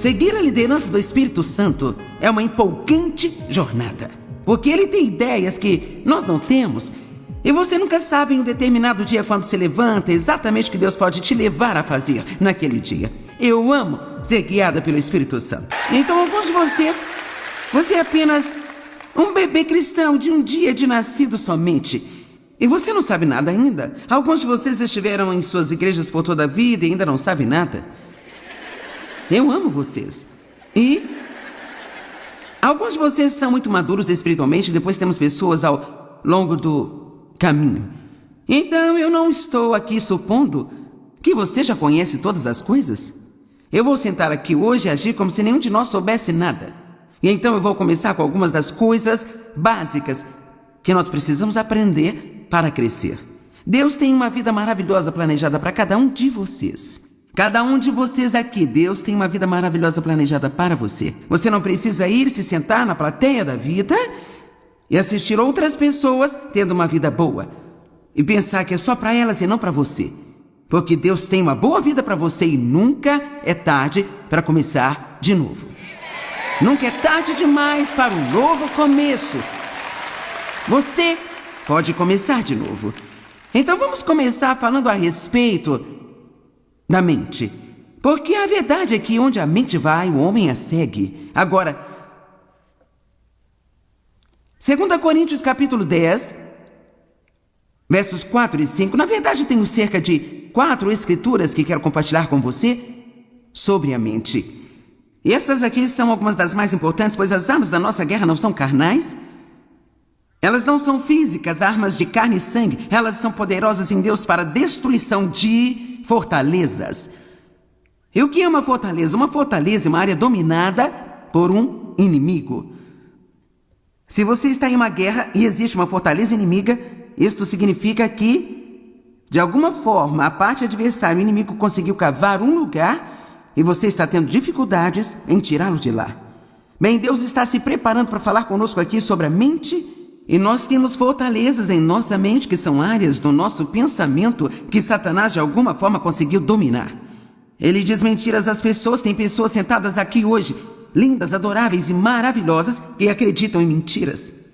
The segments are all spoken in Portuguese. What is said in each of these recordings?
Seguir a liderança do Espírito Santo é uma empolgante jornada, porque ele tem ideias que nós não temos, e você nunca sabe em um determinado dia quando se levanta exatamente o que Deus pode te levar a fazer naquele dia. Eu amo ser guiada pelo Espírito Santo. Então, alguns de vocês, você é apenas um bebê cristão de um dia de nascido somente, e você não sabe nada ainda. Alguns de vocês estiveram em suas igrejas por toda a vida e ainda não sabem nada. Eu amo vocês. E alguns de vocês são muito maduros espiritualmente, e depois temos pessoas ao longo do caminho. Então eu não estou aqui supondo que você já conhece todas as coisas. Eu vou sentar aqui hoje e agir como se nenhum de nós soubesse nada. E então eu vou começar com algumas das coisas básicas que nós precisamos aprender para crescer. Deus tem uma vida maravilhosa planejada para cada um de vocês. Cada um de vocês aqui, Deus tem uma vida maravilhosa planejada para você. Você não precisa ir se sentar na plateia da vida e assistir outras pessoas tendo uma vida boa e pensar que é só para elas e não para você. Porque Deus tem uma boa vida para você e nunca é tarde para começar de novo. Nunca é tarde demais para um novo começo. Você pode começar de novo. Então vamos começar falando a respeito da mente. Porque a verdade é que onde a mente vai, o homem a segue. Agora, 2 Coríntios capítulo 10, versos 4 e 5. Na verdade, tenho cerca de 4 escrituras que quero compartilhar com você sobre a mente. E estas aqui são algumas das mais importantes, pois as armas da nossa guerra não são carnais. Elas não são físicas, armas de carne e sangue. Elas são poderosas em Deus para a destruição de fortalezas. E o que é uma fortaleza? Uma fortaleza é uma área dominada por um inimigo. Se você está em uma guerra e existe uma fortaleza inimiga, isto significa que, de alguma forma, a parte adversária, o inimigo conseguiu cavar um lugar e você está tendo dificuldades em tirá-lo de lá. Bem, Deus está se preparando para falar conosco aqui sobre a mente. E nós temos fortalezas em nossa mente, que são áreas do nosso pensamento que Satanás de alguma forma conseguiu dominar. Ele diz mentiras às pessoas. Tem pessoas sentadas aqui hoje, lindas, adoráveis e maravilhosas, que acreditam em mentiras.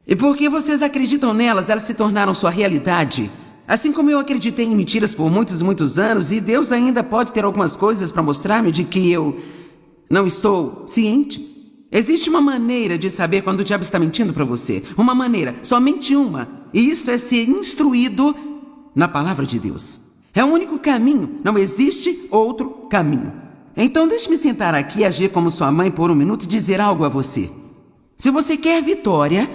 E porque vocês acreditam nelas, elas se tornaram sua realidade. Assim como eu acreditei em mentiras por muitos e muitos anos, e Deus ainda pode ter algumas coisas para mostrar-me de que eu não estou ciente. Existe uma maneira de saber quando o diabo está mentindo para você. Uma maneira, somente uma. E isto é ser instruído na palavra de Deus. É o único caminho, não existe outro caminho. Então deixe-me sentar aqui e agir como sua mãe por um minuto e dizer algo a você. Se você quer vitória,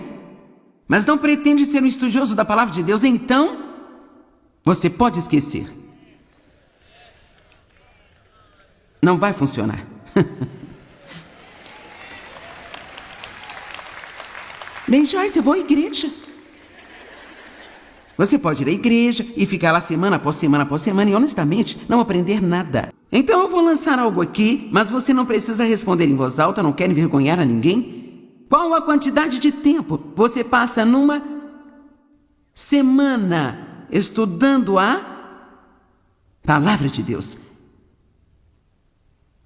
mas não pretende ser um estudioso da palavra de Deus, então você pode esquecer. Não vai funcionar. Bem, Joyce, eu vou à igreja. Você pode ir à igreja e ficar lá semana após semana após semana e, honestamente, não aprender nada. Então eu vou lançar algo aqui, mas você não precisa responder em voz alta, não quer envergonhar a ninguém. Qual a quantidade de tempo você passa numa semana estudando a palavra de Deus?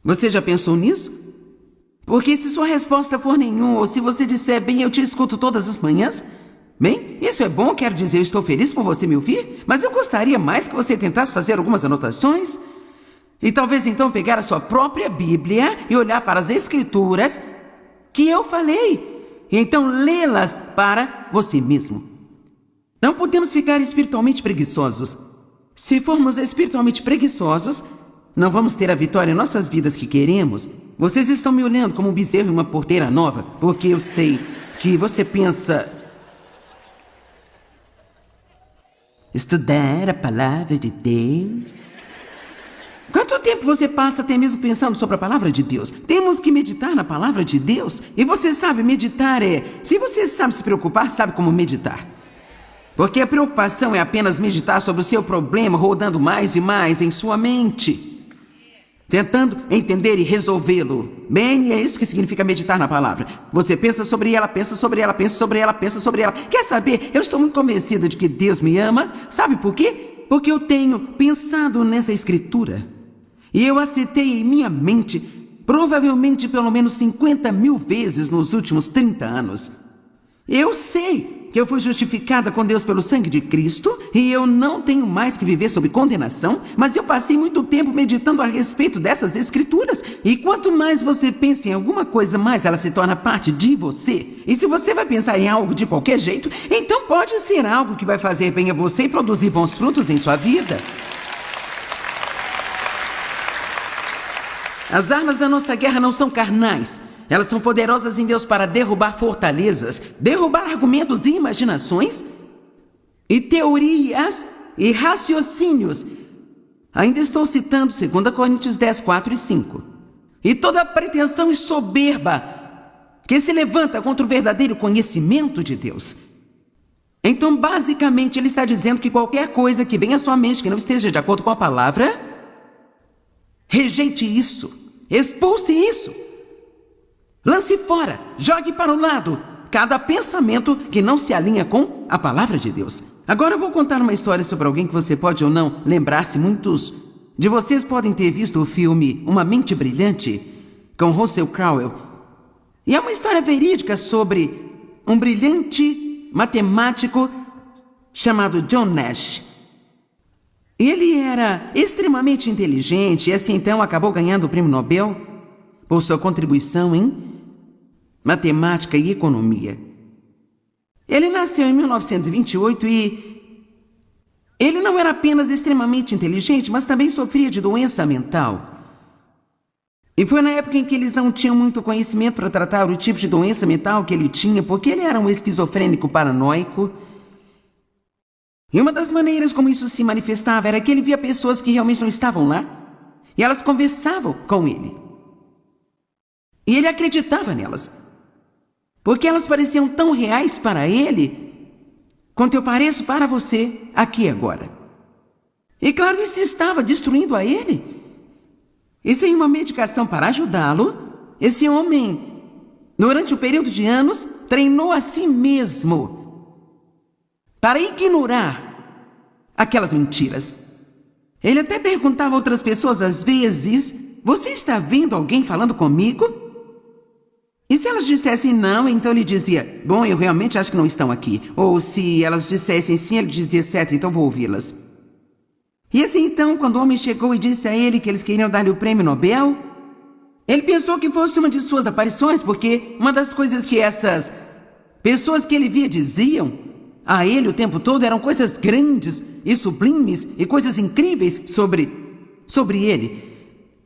Você já pensou nisso? Porque se sua resposta for nenhum, ou se você disser, bem, eu te escuto todas as manhãs, bem, isso é bom, quero dizer, eu estou feliz por você me ouvir, mas eu gostaria mais que você tentasse fazer algumas anotações e talvez então pegar a sua própria Bíblia e olhar para as escrituras que eu falei, e então lê-las para você mesmo. Não podemos ficar espiritualmente preguiçosos. Se formos espiritualmente preguiçosos, não vamos ter a vitória em nossas vidas que queremos. Vocês estão me olhando como um bezerro em uma porteira nova, porque eu sei que você pensa... Estudar a palavra de Deus? Quanto tempo você passa até mesmo pensando sobre a palavra de Deus? Temos que meditar na palavra de Deus. E você sabe, meditar é... Se você sabe se preocupar, sabe como meditar. Porque a preocupação é apenas meditar sobre o seu problema, rodando mais e mais em sua mente, tentando entender e resolvê-lo. Bem, é isso que significa meditar na palavra. Você pensa sobre ela, pensa sobre ela, pensa sobre ela, pensa sobre ela. Quer saber? Eu estou muito convencida de que Deus me ama. Sabe por quê? Porque eu tenho pensado nessa escritura. E eu aceitei em minha mente provavelmente pelo menos 50 mil vezes nos últimos 30 anos. Eu sei que eu fui justificada com Deus pelo sangue de Cristo e eu não tenho mais que viver sob condenação, mas eu passei muito tempo meditando a respeito dessas escrituras. E quanto mais você pensa em alguma coisa, mais ela se torna parte de você. E se você vai pensar em algo de qualquer jeito, então pode ser algo que vai fazer bem a você e produzir bons frutos em sua vida. As armas da nossa guerra não são carnais. Elas são poderosas em Deus para derrubar fortalezas, derrubar argumentos e imaginações, e teorias e raciocínios. Ainda estou citando 2 Coríntios 10, 4 e 5. E toda pretensão e soberba que se levanta contra o verdadeiro conhecimento de Deus. Então, basicamente, ele está dizendo que qualquer coisa que venha à sua mente que não esteja de acordo com a palavra, rejeite isso, expulse isso. Lance fora, jogue para o lado cada pensamento que não se alinha com a palavra de Deus. Agora eu vou contar uma história sobre alguém que você pode ou não lembrar-se. Muitos de vocês podem ter visto o filme Uma Mente Brilhante, com Russell Crowe. E é uma história verídica sobre um brilhante matemático chamado John Nash. Ele era extremamente inteligente e assim então acabou ganhando o prêmio Nobel por sua contribuição em matemática e economia. Ele nasceu em 1928 e ele não era apenas extremamente inteligente, mas também sofria de doença mental. E foi na época em que eles não tinham muito conhecimento para tratar o tipo de doença mental que ele tinha, porque ele era um esquizofrênico paranoico. E uma das maneiras como isso se manifestava era que ele via pessoas que realmente não estavam lá, e elas conversavam com ele. E ele acreditava nelas, porque elas pareciam tão reais para ele, quanto eu pareço para você aqui e agora. E claro, isso estava destruindo a ele. E sem uma medicação para ajudá-lo, esse homem, durante um período de anos, treinou a si mesmo para ignorar aquelas mentiras. Ele até perguntava a outras pessoas às vezes: você está vendo alguém falando comigo? E se elas dissessem não, então ele dizia: bom, eu realmente acho que não estão aqui. Ou se elas dissessem sim, ele dizia: certo, então vou ouvi-las. E assim então, quando o homem chegou e disse a ele que eles queriam dar-lhe o prêmio Nobel, ele pensou que fosse uma de suas aparições, porque uma das coisas que essas pessoas que ele via diziam a ele o tempo todo eram coisas grandes e sublimes e coisas incríveis sobre ele.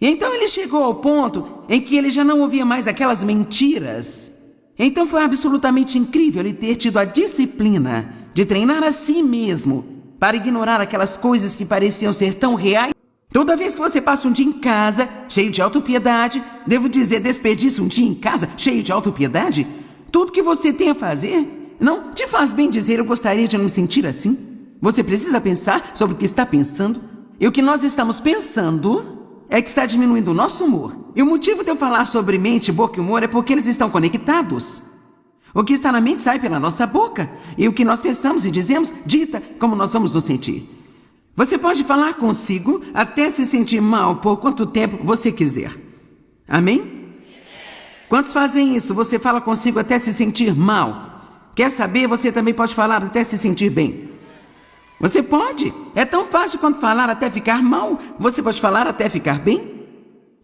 E então ele chegou ao ponto em que ele já não ouvia mais aquelas mentiras. Então foi absolutamente incrível ele ter tido a disciplina de treinar a si mesmo para ignorar aquelas coisas que pareciam ser tão reais. Toda vez que você passa um dia em casa cheio de autopiedade, devo dizer, desperdiça um dia em casa cheio de autopiedade, tudo que você tem a fazer não te faz bem dizer: eu gostaria de não me sentir assim. Você precisa pensar sobre o que está pensando, e o que nós estamos pensando é que está diminuindo o nosso humor. E o motivo de eu falar sobre mente, boca e humor é porque eles estão conectados. O que está na mente sai pela nossa boca, e o que nós pensamos e dizemos dita como nós vamos nos sentir. Você pode falar consigo até se sentir mal por quanto tempo você quiser. Amém? Quantos fazem isso? Você fala consigo até se sentir mal. Quer saber? Você também pode falar até se sentir bem. Você pode. É tão fácil quanto falar até ficar mal. Você pode falar até ficar bem.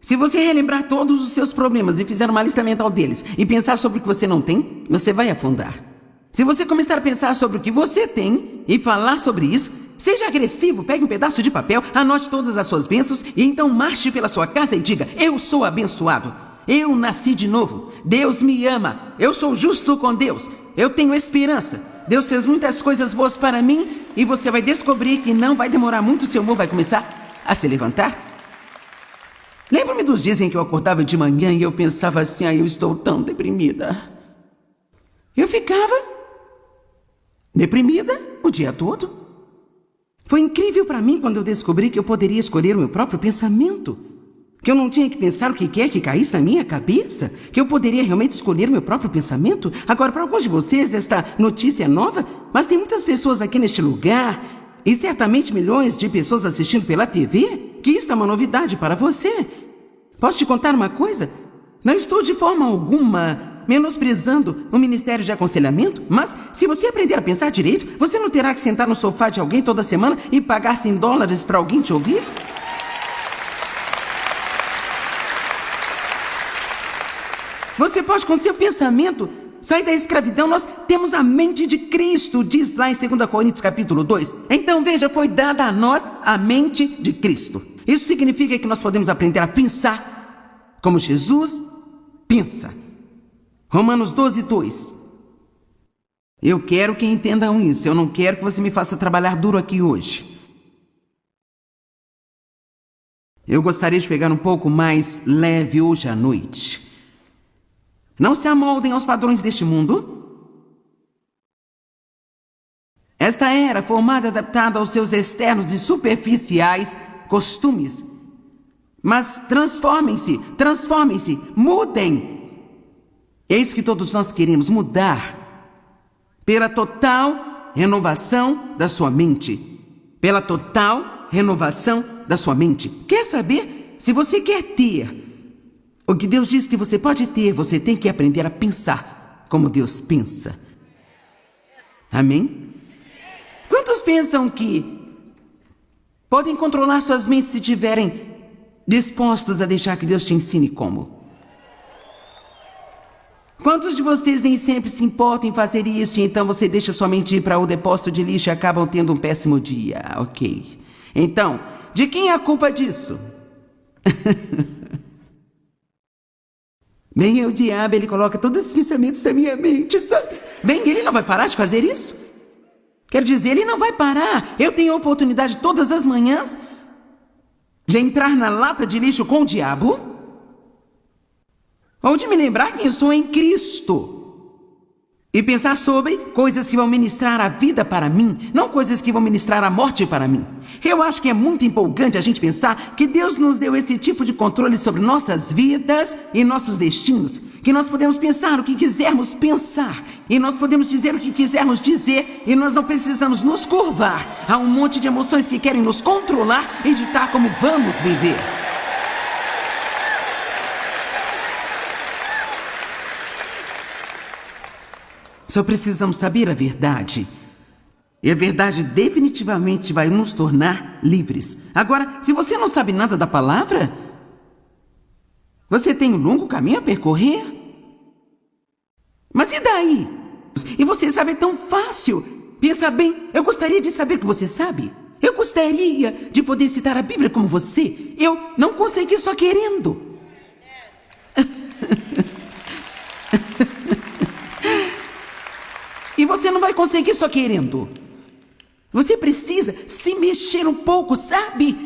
Se você relembrar todos os seus problemas e fizer uma lista mental deles e pensar sobre o que você não tem, você vai afundar. Se você começar a pensar sobre o que você tem e falar sobre isso, seja agressivo, pegue um pedaço de papel, anote todas as suas bênçãos e então marche pela sua casa e diga: eu sou abençoado. Eu nasci de novo. Deus me ama. Eu sou justo com Deus. Eu tenho esperança. Deus fez muitas coisas boas para mim e você vai descobrir que não vai demorar muito, seu humor vai começar a se levantar. Lembro-me dos dias em que eu acordava de manhã e eu pensava assim: eu estou tão deprimida. Eu ficava deprimida o dia todo. Foi incrível para mim quando eu descobri que eu poderia escolher o meu próprio pensamento. Que eu não tinha que pensar o que quer que caísse na minha cabeça. Que eu poderia realmente escolher o meu próprio pensamento. Agora, para alguns de vocês, esta notícia é nova, mas tem muitas pessoas aqui neste lugar, e certamente milhões de pessoas assistindo pela TV, que isto é uma novidade para você. Posso te contar uma coisa? Não estou de forma alguma menosprezando o ministério de aconselhamento, mas se você aprender a pensar direito, você não terá que sentar no sofá de alguém toda semana e pagar $100 para alguém te ouvir? Você pode, com seu pensamento, sair da escravidão. Nós temos a mente de Cristo, diz lá em 2 Coríntios capítulo 2. Então veja, foi dada a nós a mente de Cristo. Isso significa que nós podemos aprender a pensar como Jesus pensa. Romanos 12:2. Eu quero que entendam isso. Eu não quero que você me faça trabalhar duro aqui hoje. Eu gostaria de pegar um pouco mais leve hoje à noite. Não se amoldem aos padrões deste mundo. Esta era formada e adaptada aos seus externos e superficiais costumes. Mas transformem-se, mudem. É isso que todos nós queremos, mudar. Pela total renovação da sua mente. Pela total renovação da sua mente. Quer saber? Se você quer ter o que Deus diz que você pode ter, você tem que aprender a pensar como Deus pensa. Amém? Quantos pensam que podem controlar suas mentes se estiverem dispostos a deixar que Deus te ensine como? Quantos de vocês nem sempre se importam em fazer isso, e então você deixa sua mente ir para o depósito de lixo e acabam tendo um péssimo dia? Ok. Então, de quem é a culpa disso? Bem, é o diabo, ele coloca todos esses pensamentos na minha mente, sabe? Bem, ele não vai parar de fazer isso? Quero dizer, ele não vai parar. Eu tenho a oportunidade todas as manhãs de entrar na lata de lixo com o diabo, ou de me lembrar quem eu sou em Cristo e pensar sobre coisas que vão ministrar a vida para mim, não coisas que vão ministrar a morte para mim. Eu acho que é muito empolgante a gente pensar que Deus nos deu esse tipo de controle sobre nossas vidas e nossos destinos, que nós podemos pensar o que quisermos pensar e nós podemos dizer o que quisermos dizer e nós não precisamos nos curvar a um monte de emoções que querem nos controlar e ditar como vamos viver. Só precisamos saber a verdade. E a verdade definitivamente vai nos tornar livres. Agora, se você não sabe nada da palavra, você tem um longo caminho a percorrer. Mas e daí? E você sabe, é tão fácil. Pensa bem, eu gostaria de saber o que você sabe. Eu gostaria de poder citar a Bíblia como você. Eu não consegui só querendo. E você não vai conseguir só querendo. Você precisa se mexer um pouco, sabe?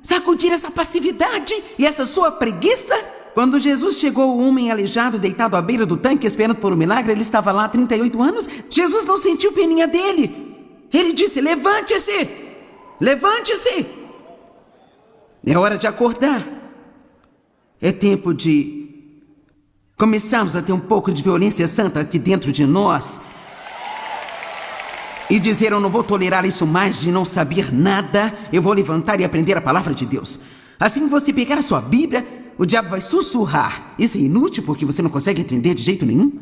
Sacudir essa passividade e essa sua preguiça. Quando Jesus chegou, o homem aleijado, deitado à beira do tanque, esperando por um milagre, ele estava lá há 38 anos. Jesus não sentiu peninha dele. Ele disse: levante-se, levante-se. É hora de acordar. É tempo de começarmos a ter um pouco de violência santa aqui dentro de nós. E dizer: eu não vou tolerar isso mais de não saber nada. Eu vou levantar e aprender a palavra de Deus. Assim que você pegar a sua Bíblia, o diabo vai sussurrar. Isso é inútil porque você não consegue entender de jeito nenhum.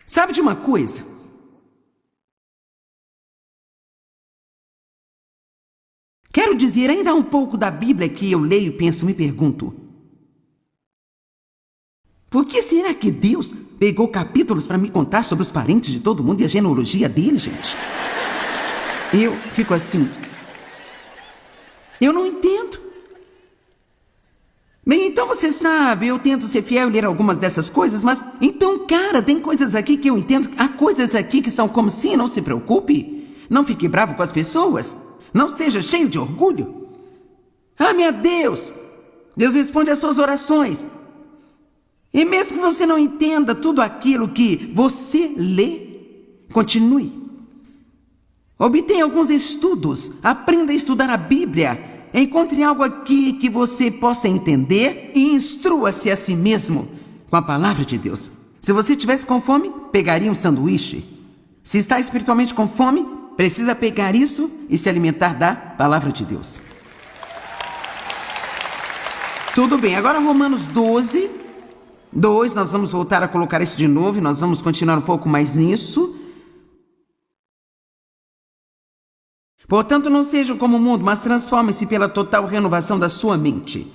Sabe de uma coisa? Quero dizer, ainda um pouco da Bíblia que eu leio, penso, me pergunto: por que será que Deus pegou capítulos para me contar sobre os parentes de todo mundo e a genealogia dele, gente? Eu fico assim. Eu não entendo. Bem, então você sabe, eu tento ser fiel e ler algumas dessas coisas, mas então, cara, tem coisas aqui que eu entendo. Há coisas aqui que são como sim, não se preocupe. Não fique bravo com as pessoas. Não seja cheio de orgulho. Ah, meu Deus! Deus responde às suas orações. E mesmo que você não entenda tudo aquilo que você lê, continue. Obtenha alguns estudos, aprenda a estudar a Bíblia, encontre algo aqui que você possa entender e instrua-se a si mesmo com a palavra de Deus. Se você estivesse com fome, pegaria um sanduíche. Se está espiritualmente com fome, precisa pegar isso e se alimentar da palavra de Deus. Tudo bem, agora Romanos 12, 2, nós vamos voltar a colocar isso de novo e nós vamos continuar um pouco mais nisso. Portanto, não sejam como o mundo, mas transformem-se pela total renovação da sua mente,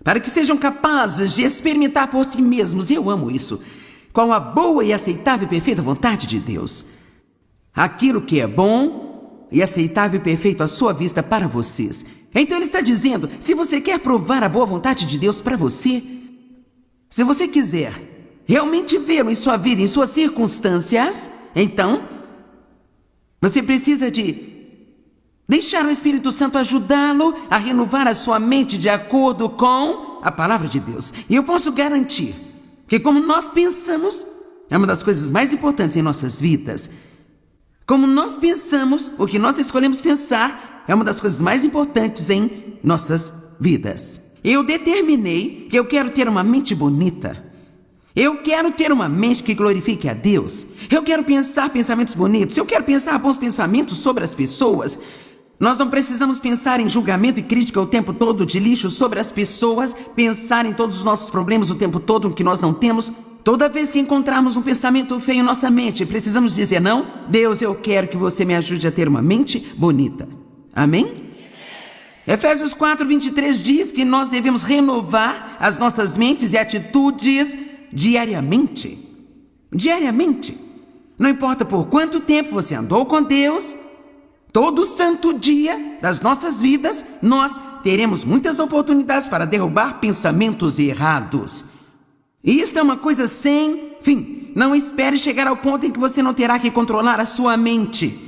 para que sejam capazes de experimentar por si mesmos, eu amo isso, qual a boa e aceitável e perfeita vontade de Deus. Aquilo que é bom e aceitável e perfeito à sua vista para vocês. Então ele está dizendo, se você quer provar a boa vontade de Deus para você, se você quiser realmente vê-lo em sua vida, em suas circunstâncias, então você precisa de deixar o Espírito Santo ajudá-lo a renovar a sua mente de acordo com a palavra de Deus. E eu posso garantir que como nós pensamos, é uma das coisas mais importantes em nossas vidas. Como nós pensamos, o que nós escolhemos pensar, é uma das coisas mais importantes em nossas vidas. Eu determinei que eu quero ter uma mente bonita. Eu quero ter uma mente que glorifique a Deus. Eu quero pensar pensamentos bonitos. Eu quero pensar bons pensamentos sobre as pessoas. Nós não precisamos pensar em julgamento e crítica o tempo todo, de lixo sobre as pessoas, pensar em todos os nossos problemas o tempo todo que nós não temos. Toda vez que encontrarmos um pensamento feio em nossa mente, precisamos dizer, não, Deus, eu quero que você me ajude a ter uma mente bonita. Amém? Efésios 4:23 diz que nós devemos renovar as nossas mentes e atitudes diariamente. Diariamente. Não importa por quanto tempo você andou com Deus, todo santo dia das nossas vidas, nós teremos muitas oportunidades para derrubar pensamentos errados. E isto é uma coisa sem fim. Não espere chegar ao ponto em que você não terá que controlar a sua mente.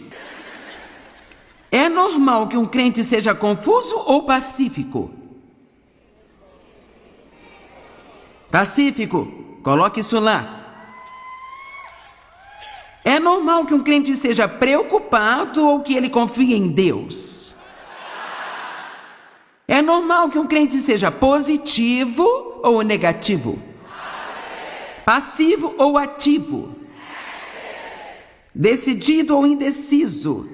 É normal que um crente seja confuso ou pacífico? Pacífico, coloque isso lá. É normal que um crente esteja preocupado ou que ele confie em Deus? É normal que um crente seja positivo ou negativo? Passivo ou ativo? Decidido ou indeciso?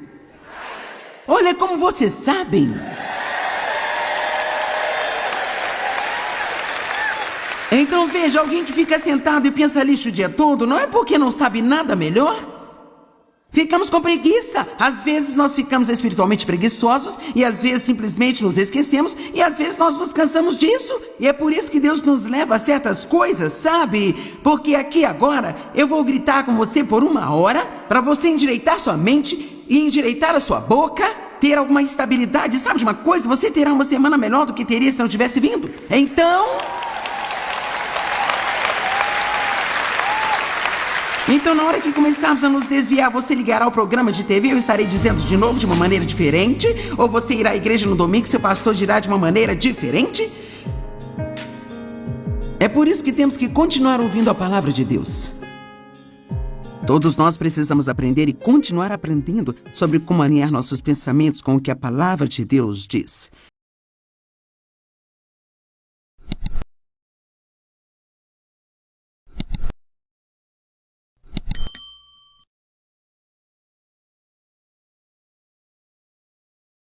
Olha como vocês sabem. Então veja, alguém que fica sentado e pensa lixo o dia todo, não é porque não sabe nada melhor? Ficamos com preguiça. Às vezes nós ficamos espiritualmente preguiçosos e às vezes simplesmente nos esquecemos e às vezes nós nos cansamos disso. E é por isso que Deus nos leva a certas coisas, sabe? Porque aqui agora eu vou gritar com você por 1 hora para você endireitar sua mente e endireitar a sua boca, ter alguma estabilidade. Sabe de uma coisa? Você terá uma semana melhor do que teria se não tivesse vindo. Então, na hora que começarmos a nos desviar, você ligará ao programa de TV, eu estarei dizendo de novo de uma maneira diferente, ou você irá à igreja no domingo e seu pastor dirá de uma maneira diferente? É por isso que temos que continuar ouvindo a palavra de Deus. Todos nós precisamos aprender e continuar aprendendo sobre como alinhar nossos pensamentos com o que a palavra de Deus diz.